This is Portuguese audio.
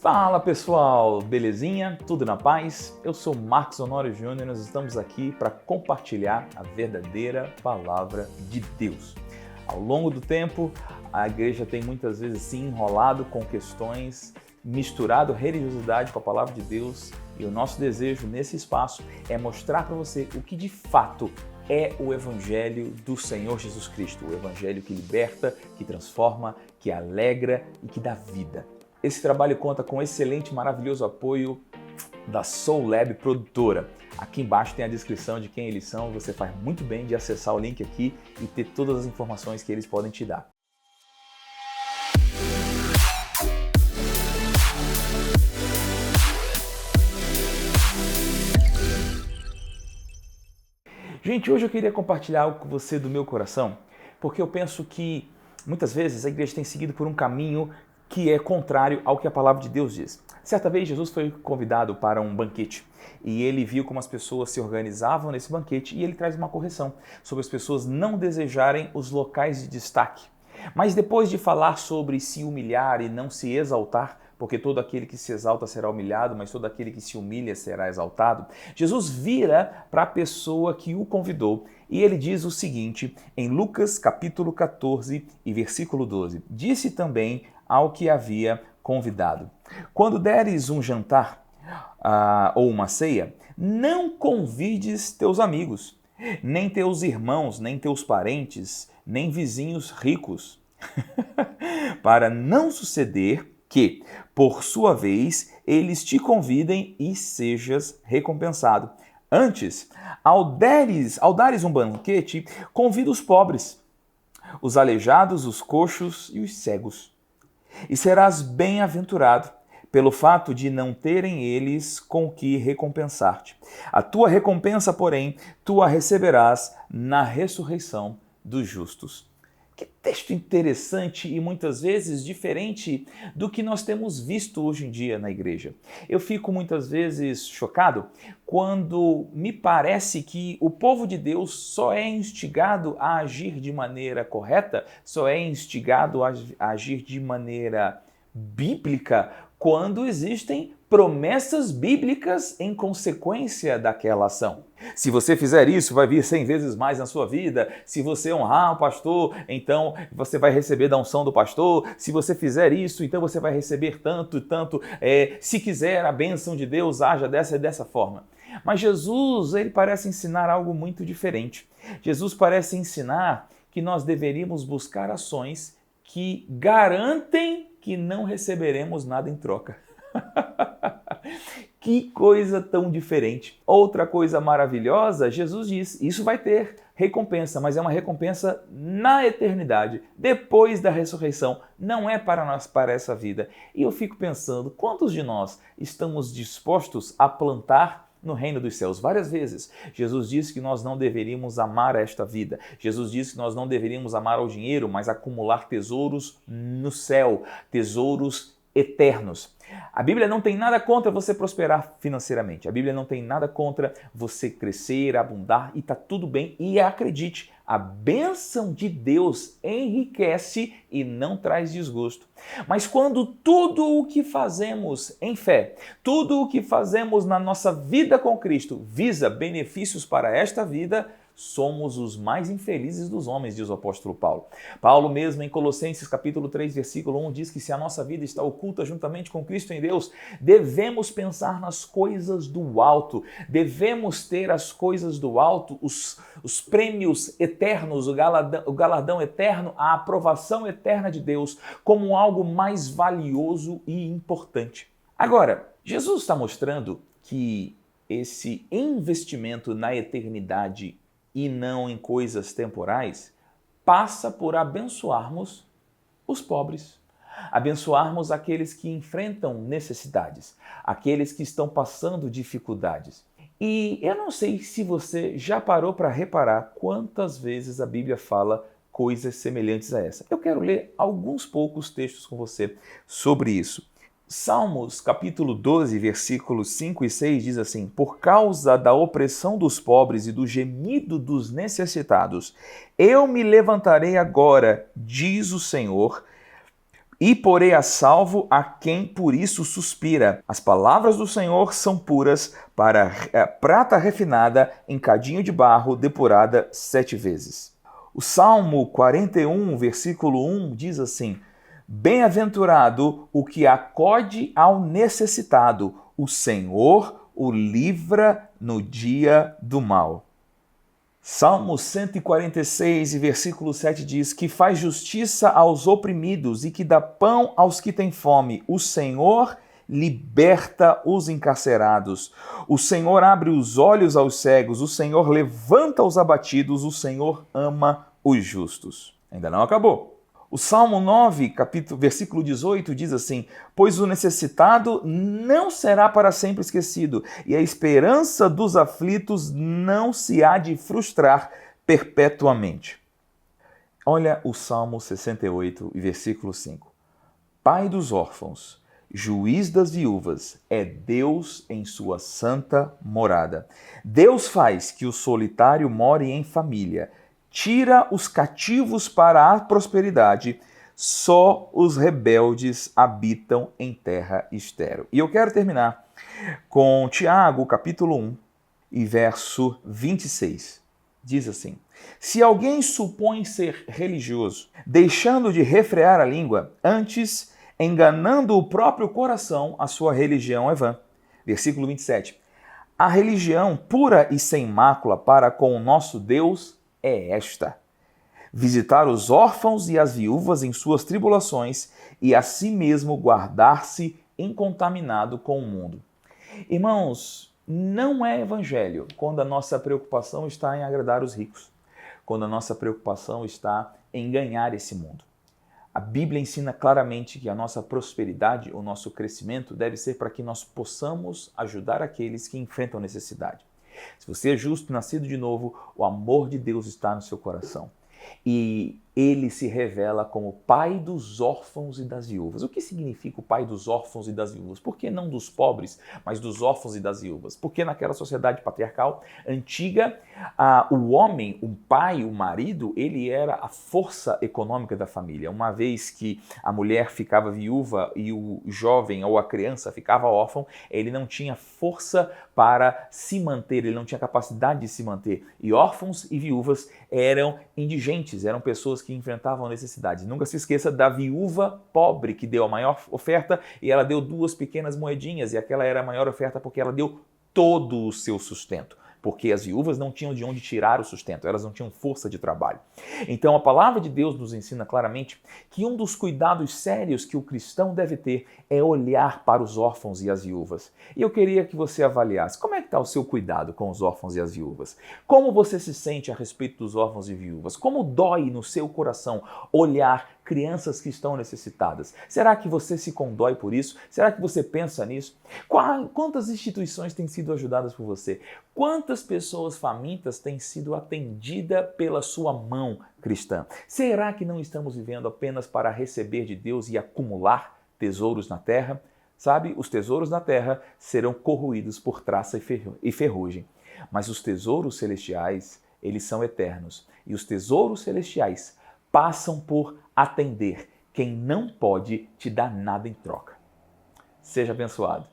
Fala pessoal, belezinha? Tudo na paz? Eu sou Marcos Honório Júnior e nós estamos aqui para compartilhar a verdadeira palavra de Deus. Ao longo do tempo, a igreja tem muitas vezes se enrolado com questões, misturado religiosidade com a palavra de Deus, e o nosso desejo nesse espaço é mostrar para você o que de fato é o Evangelho do Senhor Jesus Cristo, o Evangelho que liberta, que transforma, que alegra e que dá vida. Esse trabalho conta com excelente e maravilhoso apoio da Soul Lab Produtora. Aqui embaixo tem a descrição de quem eles são, você faz muito bem de acessar o link aqui e ter todas as informações que eles podem te dar. Gente, hoje eu queria compartilhar algo com você do meu coração, porque eu penso que muitas vezes a igreja tem seguido por um caminho que é contrário ao que a palavra de Deus diz. Certa vez Jesus foi convidado para um banquete e ele viu como as pessoas se organizavam nesse banquete e ele traz uma correção sobre as pessoas não desejarem os locais de destaque. Mas depois de falar sobre se humilhar e não se exaltar, porque todo aquele que se exalta será humilhado, mas todo aquele que se humilha será exaltado, Jesus vira para a pessoa que o convidou e ele diz o seguinte, em Lucas capítulo 14 e versículo 12, disse também ao que havia convidado, quando deres um jantar ou uma ceia, não convides teus amigos, nem teus irmãos, nem teus parentes, nem vizinhos ricos, para não suceder que, por sua vez, eles te convidem e sejas recompensado. Antes, ao dares um banquete, convida os pobres, os aleijados, os coxos e os cegos. E serás bem-aventurado pelo fato de não terem eles com que recompensar-te. A tua recompensa, porém, tu a receberás na ressurreição dos justos. Que texto interessante e muitas vezes diferente do que nós temos visto hoje em dia na igreja. Eu fico muitas vezes chocado quando me parece que o povo de Deus só é instigado a agir de maneira correta, só é instigado a agir de maneira bíblica quando existem promessas bíblicas em consequência daquela ação. Se você fizer isso, vai vir 100 vezes mais na sua vida. Se você honrar o pastor, então você vai receber da unção do pastor. Se você fizer isso, então você vai receber tanto e tanto. Se quiser a bênção de Deus, haja dessa e dessa forma. Mas Jesus, ele parece ensinar algo muito diferente. Jesus parece ensinar que nós deveríamos buscar ações que garantem que não receberemos nada em troca. Que coisa tão diferente. Outra coisa maravilhosa, Jesus diz, isso vai ter recompensa, mas é uma recompensa na eternidade, depois da ressurreição, não é para nós, para essa vida. E eu fico pensando, quantos de nós estamos dispostos a plantar no reino dos céus? Várias vezes, Jesus disse que nós não deveríamos amar esta vida. Jesus disse que nós não deveríamos amar o dinheiro, mas acumular tesouros no céu, tesouros eternos. A Bíblia não tem nada contra você prosperar financeiramente. A Bíblia não tem nada contra você crescer, abundar e tá tudo bem. E acredite, a bênção de Deus enriquece e não traz desgosto. Mas quando tudo o que fazemos em fé, tudo o que fazemos na nossa vida com Cristo visa benefícios para esta vida, somos os mais infelizes dos homens, diz o apóstolo Paulo. Paulo mesmo em Colossenses capítulo 3, versículo 1 diz que se a nossa vida está oculta juntamente com Cristo em Deus, devemos pensar nas coisas do alto, devemos ter as coisas do alto, os prêmios eternos, o galardão eterno, a aprovação eterna de Deus como algo mais valioso e importante. Agora, Jesus está mostrando que esse investimento na eternidade e não em coisas temporais, passa por abençoarmos os pobres, abençoarmos aqueles que enfrentam necessidades, aqueles que estão passando dificuldades. E eu não sei se você já parou para reparar quantas vezes a Bíblia fala coisas semelhantes a essa. Eu quero ler alguns poucos textos com você sobre isso. Salmos, capítulo 12, versículos 5 e 6 diz assim: por causa da opressão dos pobres e do gemido dos necessitados, eu me levantarei agora, diz o Senhor, E porei a salvo a quem por isso suspira. As palavras do Senhor são puras, para prata refinada em cadinho de barro, depurada 7 vezes. O Salmo 41, versículo 1 diz assim: Bem-aventurado o que acode ao necessitado, o Senhor o livra no dia do mal. Salmo 146, versículo 7 diz que faz justiça aos oprimidos e que dá pão aos que têm fome. O Senhor liberta os encarcerados. O Senhor abre os olhos aos cegos. O Senhor levanta os abatidos. O Senhor ama os justos. Ainda não acabou. O Salmo 9, versículo 18 diz assim: Pois o necessitado não será para sempre esquecido, e a esperança dos aflitos não se há de frustrar perpetuamente. Olha o Salmo 68, versículo 5. Pai dos órfãos, juiz das viúvas, é Deus em sua santa morada. Deus faz que o solitário more em família, tira os cativos para a prosperidade, só os rebeldes habitam em terra estéril. E eu quero terminar com Tiago, capítulo 1, e verso 26. Diz assim: Se alguém supõe ser religioso, deixando de refrear a língua, antes enganando o próprio coração, a sua religião é vã. Versículo 27. A religião pura e sem mácula para com o nosso Deus é esta: visitar os órfãos e as viúvas em suas tribulações e a si mesmo guardar-se incontaminado com o mundo. Irmãos, não é evangelho quando a nossa preocupação está em agradar os ricos, quando a nossa preocupação está em ganhar esse mundo. A Bíblia ensina claramente que a nossa prosperidade, o nosso crescimento deve ser para que nós possamos ajudar aqueles que enfrentam necessidade. Se você é justo, nascido de novo, o amor de Deus está no seu coração. E ele se revela como pai dos órfãos e das viúvas. O que significa o pai dos órfãos e das viúvas? Por que não dos pobres, mas dos órfãos e das viúvas? Porque naquela sociedade patriarcal antiga, o homem, o pai, o marido, ele era a força econômica da família. Uma vez que a mulher ficava viúva e o jovem ou a criança ficava órfão, ele não tinha força para se manter, ele não tinha capacidade de se manter. E órfãos e viúvas eram indigentes, eram pessoas que enfrentavam necessidades. Nunca se esqueça da viúva pobre que deu a maior oferta e ela deu 2 pequenas moedinhas e aquela era a maior oferta porque ela deu todo o seu sustento. Porque as viúvas não tinham de onde tirar o sustento, elas não tinham força de trabalho. Então a palavra de Deus nos ensina claramente que um dos cuidados sérios que o cristão deve ter é olhar para os órfãos e as viúvas. E eu queria que você avaliasse como é que está o seu cuidado com os órfãos e as viúvas. Como você se sente a respeito dos órfãos e viúvas? Como dói no seu coração olhar crianças que estão necessitadas? Será que você se condói por isso? Será que você pensa nisso? Quantas instituições têm sido ajudadas por você? Quantas pessoas famintas têm sido atendidas pela sua mão cristã? Será que não estamos vivendo apenas para receber de Deus e acumular tesouros na terra? Sabe, os tesouros na terra serão corroídos por traça e ferrugem. Mas os tesouros celestiais, eles são eternos. E os tesouros celestiais passam por atender quem não pode te dar nada em troca. Seja abençoado.